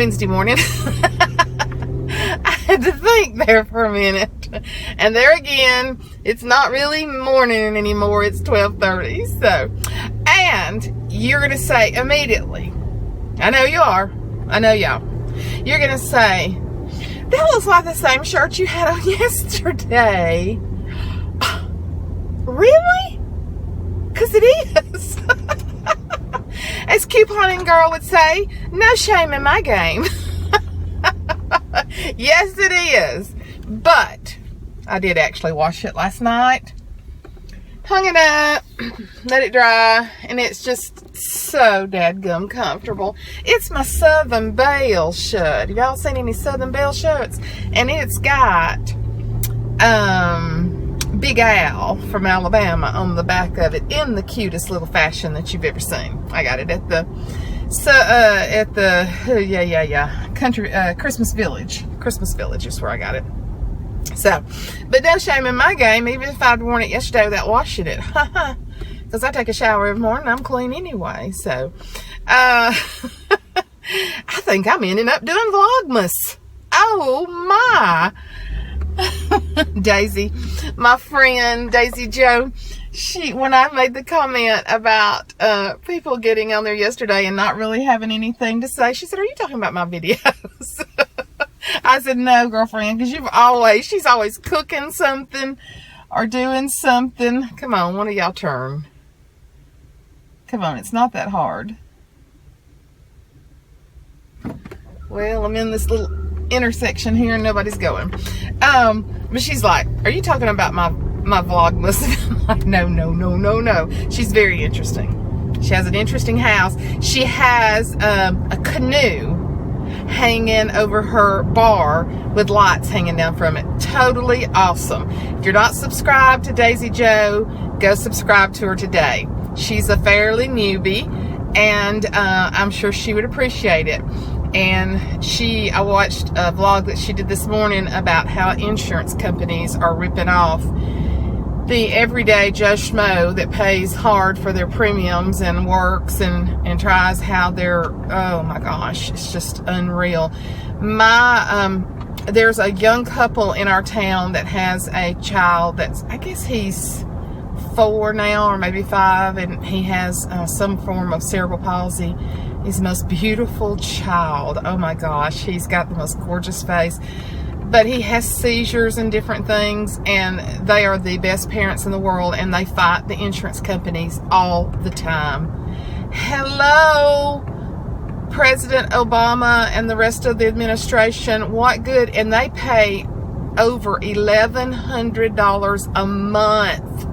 Wednesday morning. I had to think there for a minute. And there again, it's not really morning anymore. It's 12:30. So, and you're going to say immediately, I know you are. I know y'all. You're going to say, that looks like the same shirt you had on yesterday. Really? Because it is. As couponing girl would say, no shame in my game. Yes, it is. But I did actually wash it last night. Hung it up, let it dry, and it's just so dadgum comfortable. It's my Southern Belle shirt. Y'all seen any Southern Belle shirts? And it's got Big Al from Alabama on the back of it in the cutest little fashion that you've ever seen. I got it at the country Christmas Village is where I got it. So, but no shame in my game, even if I'd worn it yesterday without washing it. Because I take a shower every morning, I'm clean anyway. So, I think I'm ending up doing Vlogmas. Oh my. Daisy, my friend Daisy Joe, when I made the comment about people getting on there yesterday and not really having anything to say, she said, are you talking about my videos? I said, no, girlfriend, because she's always cooking something or doing something. Come on, one of y'all turn. Come on, it's not that hard. Well, I'm in this little intersection here and nobody's going. But she's like, are you talking about my Vlogmas? I'm like, no. She's very interesting. She has an interesting house. She has a canoe hanging over her bar with lights hanging down from it. Totally awesome. If you're not subscribed to Daisy Joe, go subscribe to her today. She's a fairly newbie, and I'm sure she would appreciate it. And I watched a vlog that she did this morning about how insurance companies are ripping off the everyday Joe Schmo that pays hard for their premiums and works and tries how they're, oh my gosh, it's just unreal. There's a young couple in our town that has a child that's, I guess he's 4 now or maybe 5, and he has some form of cerebral palsy. He's the most beautiful child. Oh my gosh, he's got the most gorgeous face. But he has seizures and different things, and they are the best parents in the world, and they fight the insurance companies all the time. Hello, President Obama and the rest of the administration. What good? And they pay over $1,100 a month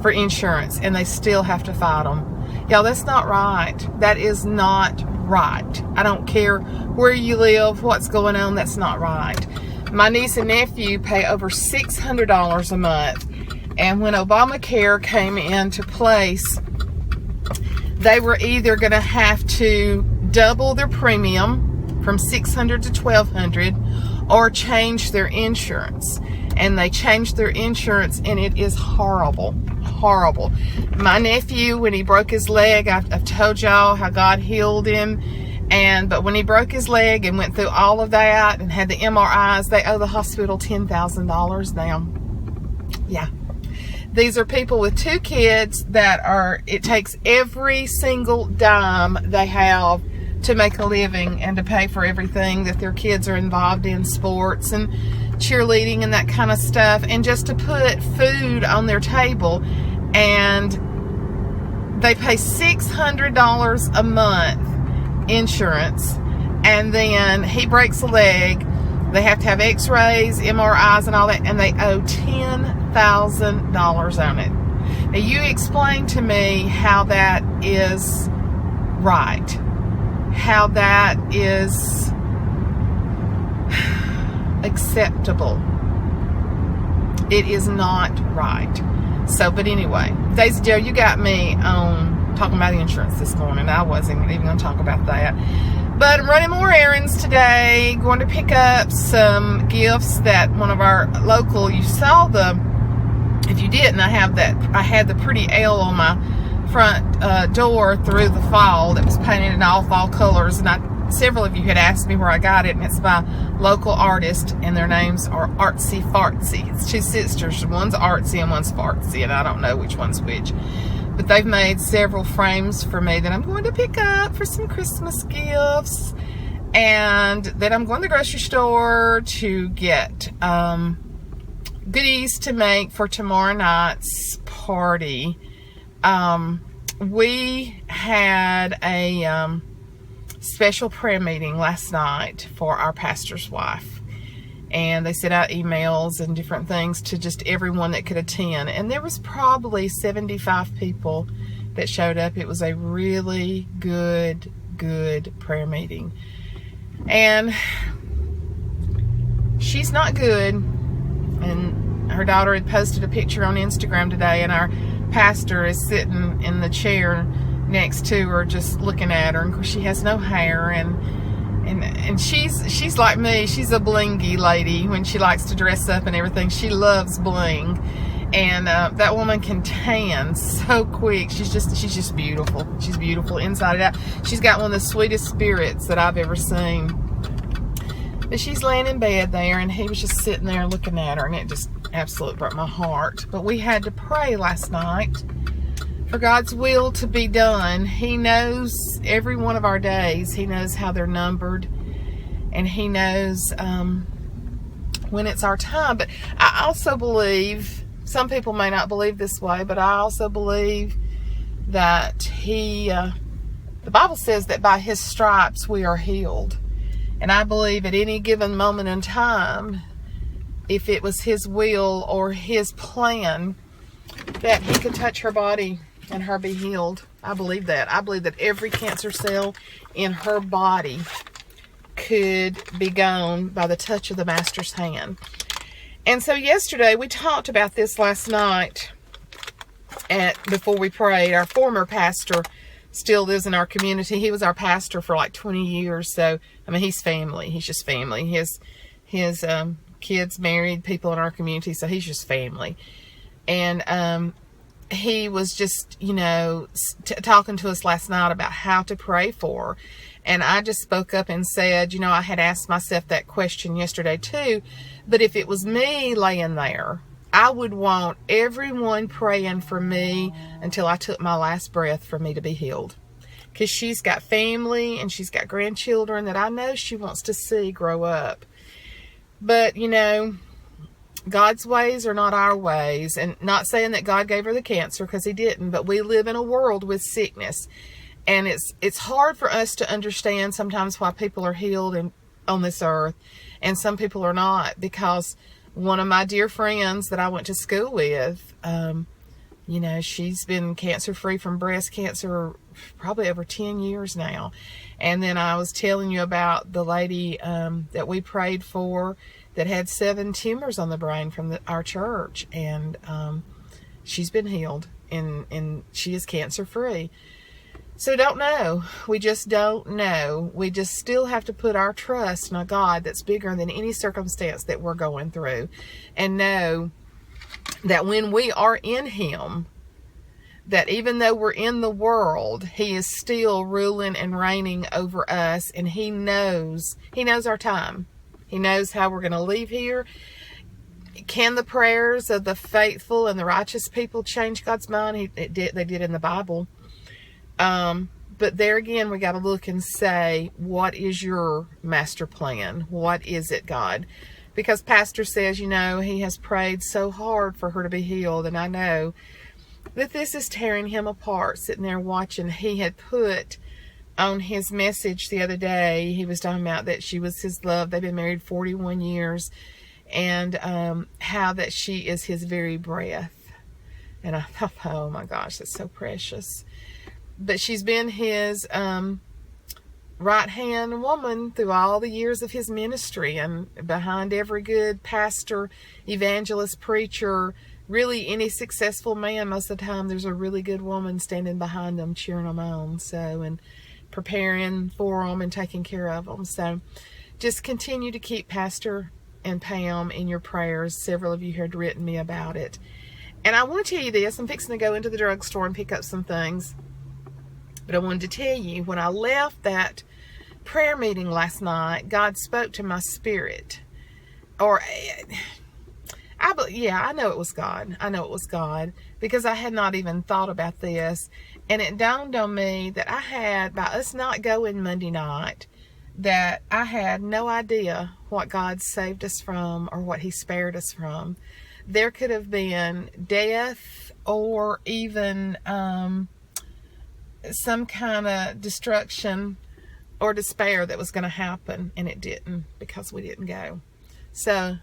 for insurance, and they still have to fight them. Y'all, that's not right. That is not right. I don't care where you live, what's going on, that's not right. My niece and nephew pay over $600 a month. And when Obamacare came into place, they were either going to have to double their premium from $600 to $1,200 or change their insurance. And they changed their insurance, and it is horrible. Horrible. My nephew, when he broke his leg, I've told y'all how God healed him. But when he broke his leg and went through all of that and had the MRIs, they owe the hospital $10,000 now. Yeah. These are people with 2 kids it takes every single dime they have to make a living and to pay for everything that their kids are involved in, sports and cheerleading and that kind of stuff, and just to put food on their table. And they pay $600 a month insurance, and then he breaks a leg, they have to have x-rays, MRIs and all that, and they owe $10,000 on it. Now you explain to me how that is right, how that is acceptable. It is not right. So, but anyway, Daisy Joe, you got me on talking about insurance this morning. I wasn't even going to talk about that. But I'm running more errands today, going to pick up some gifts that one of our local, you saw if you didn't, I had the pretty L on my front door through the fall that was painted in all fall colors, and I several of you had asked me where I got it, and it's by local artists, and their names are Artsy Fartsy. It's two sisters. One's artsy and one's fartsy, and I don't know which one's which. But they've made several frames for me that I'm going to pick up for some Christmas gifts. And then I'm going to the grocery store to get goodies to make for tomorrow night's party. We had a special prayer meeting last night for our pastor's wife. And they sent out emails and different things to just everyone that could attend. And there was probably 75 people that showed up. It was a really good prayer meeting. And she's not good. And her daughter had posted a picture on Instagram today, and our pastor is sitting in the chair next to her just looking at her. And of course she has no hair, and she's like me. She's a blingy lady when she likes to dress up and everything. She loves bling. And that woman can tan so quick. She's just beautiful. She's beautiful inside and out. She's got one of the sweetest spirits that I've ever seen. But she's laying in bed there, and he was just sitting there looking at her, and it just absolutely broke my heart. But we had to pray last night for God's will to be done. He knows every one of our days. He knows how they're numbered, and He knows when it's our time. But I also believe, some people may not believe this way, but I also believe that the Bible says that by His stripes we are healed. And I believe at any given moment in time, if it was His will or His plan, that He could touch her body and her be healed. I believe that. I believe that every cancer cell in her body could be gone by the touch of the Master's hand. And so yesterday, we talked about this last night before we prayed. Our former pastor still lives in our community. He was our pastor for like 20 years. So, I mean, he's family. He's just family. His kids married people in our community, so he's just family. And he was just, talking to us last night about how to pray for her. And I just spoke up and said, I had asked myself that question yesterday too. But if it was me laying there, I would want everyone praying for me until I took my last breath for me to be healed. Because she's got family and she's got grandchildren that I know she wants to see grow up. But, God's ways are not our ways. And not saying that God gave her the cancer, because He didn't. But we live in a world with sickness. And it's hard for us to understand sometimes why people are healed on this earth and some people are not. Because one of my dear friends that I went to school with, she's been cancer-free from breast cancer probably over 10 years now. And then I was telling you about the lady that we prayed for that had 7 tumors on the brain from our church. And she's been healed, and she is cancer-free. So don't know. We just don't know. We just still have to put our trust in a God that's bigger than any circumstance that we're going through. And know that when we are in Him, that even though we're in the world, He is still ruling and reigning over us. And He knows our time. He knows how we're going to leave here. Can the prayers of the faithful and the righteous people change God's mind? They did in the Bible. But there again, we got to look and say, what is your master plan? What is it, God? Because Pastor says, he has prayed so hard for her to be healed. And I know that this is tearing him apart, sitting there watching. He had put on his message the other day, he was talking about that she was his love. They've been married 41 years. And how that she is his very breath. And I thought, oh my gosh, that's so precious. But she's been his right-hand woman through all the years of his ministry. And behind every good pastor, evangelist, preacher, really any successful man, most of the time there's a really good woman standing behind them, cheering them on. And preparing for them and taking care of them. So just continue to keep Pastor and Pam in your prayers. Several of you had written me about it. And I want to tell you this. I'm fixing to go into the drugstore and pick up some things. But I wanted to tell you, when I left that prayer meeting last night, God spoke to my spirit. Or, I know it was God. I know it was God, because I had not even thought about this. And it dawned on me that I had, by us not going Monday night, that I had no idea what God saved us from or what he spared us from. There could have been death or even some kind of destruction or despair that was going to happen, and it didn't, because we didn't go. So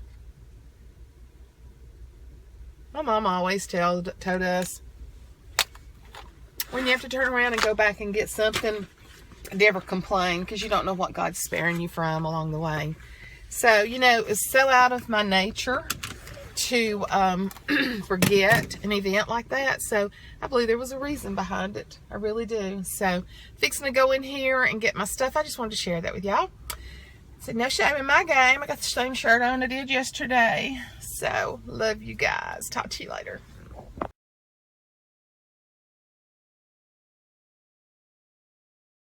my mom always told us, when you have to turn around and go back and get something, never complain, because you don't know what God's sparing you from along the way. So, it's so out of my nature to forget an event like that. So I believe there was a reason behind it. I really do. So fixing to go in here and get my stuff. I just wanted to share that with y'all. So no shame in my game. I got the same shirt on I did yesterday. So love you guys. Talk to you later.